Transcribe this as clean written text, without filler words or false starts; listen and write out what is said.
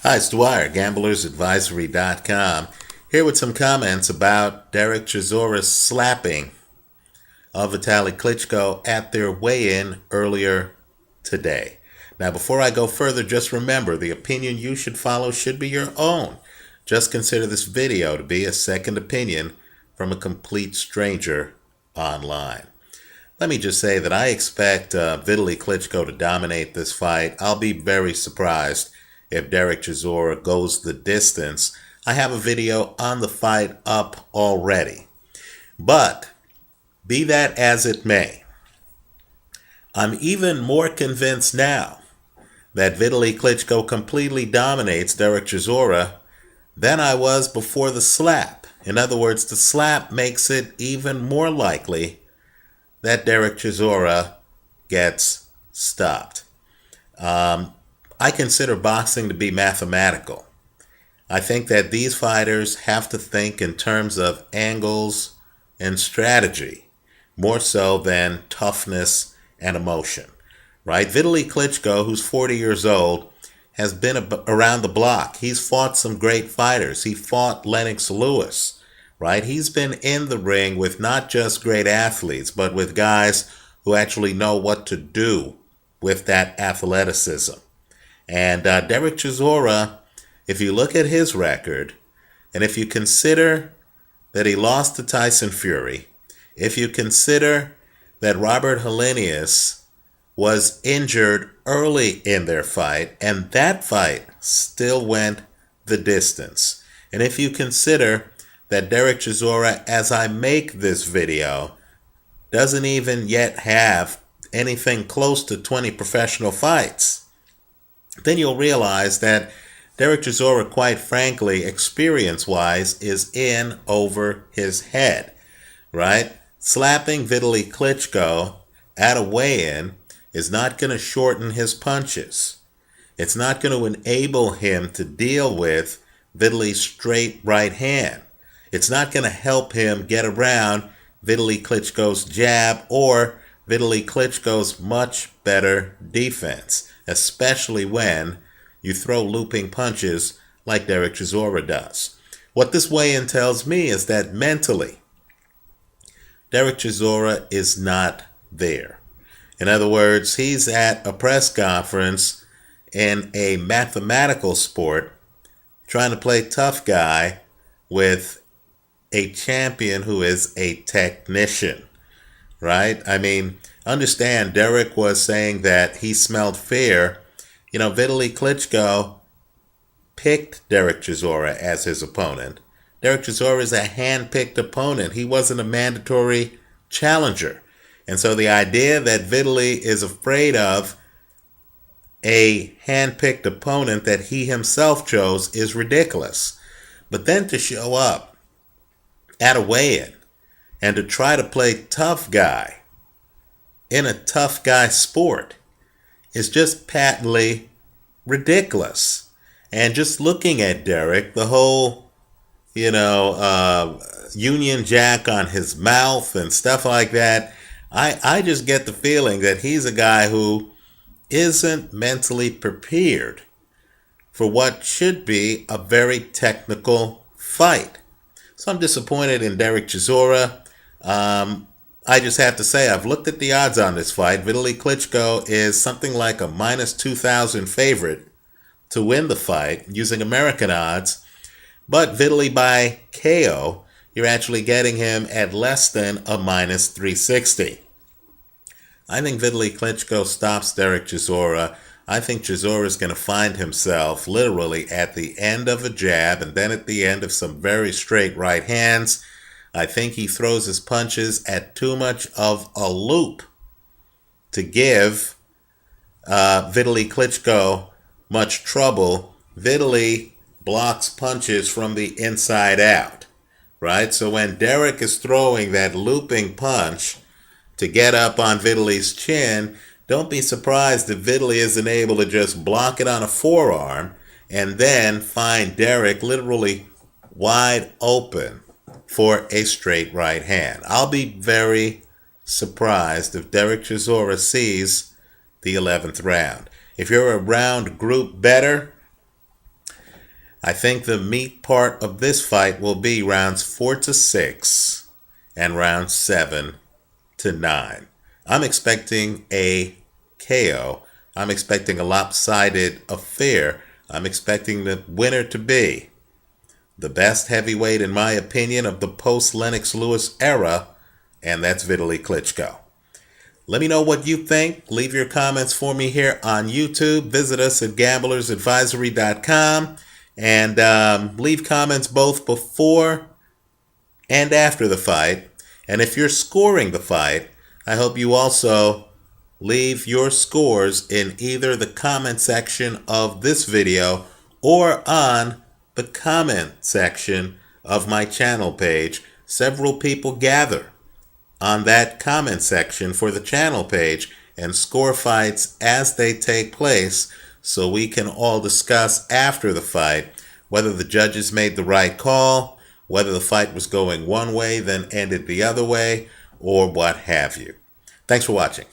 Hi, it's Dwyer, GamblersAdvisory.com, here with some comments about Dereck Chisora's slapping of Vitali Klitschko at their weigh-in earlier today. Now, before I go further, just remember, the opinion you should follow should be your own. Just consider this video to be a second opinion from a complete stranger online. Let me just say that I expect Vitali Klitschko to dominate this fight. I'll be very surprised if Dereck Chisora goes the distance. I have a video on the fight up already. But be that as it may, I'm even more convinced now that Vitali Klitschko completely dominates Dereck Chisora than I was before the slap. In other words, the slap makes it even more likely that Dereck Chisora gets stopped. I consider boxing to be mathematical. I think that these fighters have to think in terms of angles and strategy, more so than toughness and emotion, right? Vitali Klitschko, who's 40 years old, has been around the block. He's fought some great fighters. He fought Lennox Lewis, right? He's been in the ring with not just great athletes, but with guys who actually know what to do with that athleticism. And Dereck Chisora, if you look at his record, and if you consider that he lost to Tyson Fury, if you consider that Robert Helenius was injured early in their fight, and that fight still went the distance, and if you consider that Dereck Chisora, as I make this video, doesn't even yet have anything close to 20 professional fights, then you'll realize that Dereck Chisora, quite frankly, experience-wise, is in over his head, right? Slapping Vitali Klitschko at a weigh-in is not going to shorten his punches. It's not going to enable him to deal with Vitali's straight right hand. It's not going to help him get around Vitali Klitschko's jab or Vitali Klitschko's much better defense, especially when you throw looping punches like Dereck Chisora does. What this weigh-in tells me is that mentally, Dereck Chisora is not there. In other words, he's at a press conference in a mathematical sport trying to play tough guy with a champion who is a technician, right? I mean, understand, Dereck was saying that he smelled fear. You know, Vitali Klitschko picked Dereck Chisora as his opponent. Dereck Chisora is a hand-picked opponent. He wasn't a mandatory challenger. And so the idea that Vitali is afraid of a hand-picked opponent that he himself chose is ridiculous. But then to show up at a weigh-in and to try to play tough guy in a tough guy sport is just patently ridiculous. And just looking at Dereck, the whole, Union Jack on his mouth and stuff like that, I just get the feeling that he's a guy who isn't mentally prepared for what should be a very technical fight. So I'm disappointed in Dereck Chisora. I just have to say, I've looked at the odds on this fight. Vitali Klitschko is something like a minus 2,000 favorite to win the fight using American odds. But Vitali by KO, you're actually getting him at less than a minus 360. I think Vitali Klitschko stops Dereck Chisora. I think Chisora is going to find himself literally at the end of a jab and then at the end of some very straight right hands. I think he throws his punches at too much of a loop to give Vitali Klitschko much trouble. Vitali blocks punches from the inside out, right? So when Dereck is throwing that looping punch to get up on Vitali's chin, don't be surprised if Vitali isn't able to just block it on a forearm and then find Dereck literally wide open for a straight right hand. I'll be very surprised if Dereck Chisora sees the 11th round. If you're a round group better, I think the meat part of this fight will be rounds 4 to 6 and rounds 7 to 9. I'm expecting a KO. I'm expecting a lopsided affair. I'm expecting the winner to be the best heavyweight, in my opinion, of the post-Lennox Lewis era, and that's Vitali Klitschko. Let me know what you think. Leave your comments for me here on YouTube. Visit us at GamblersAdvisory.com and leave comments both before and after the fight. And if you're scoring the fight, I hope you also leave your scores in either the comment section of this video or on the comment section of my channel page. Several people gather on that comment section for the channel page and score fights as they take place, so we can all discuss after the fight whether the judges made the right call, whether the fight was going one way then ended the other way, or what have you. Thanks for watching.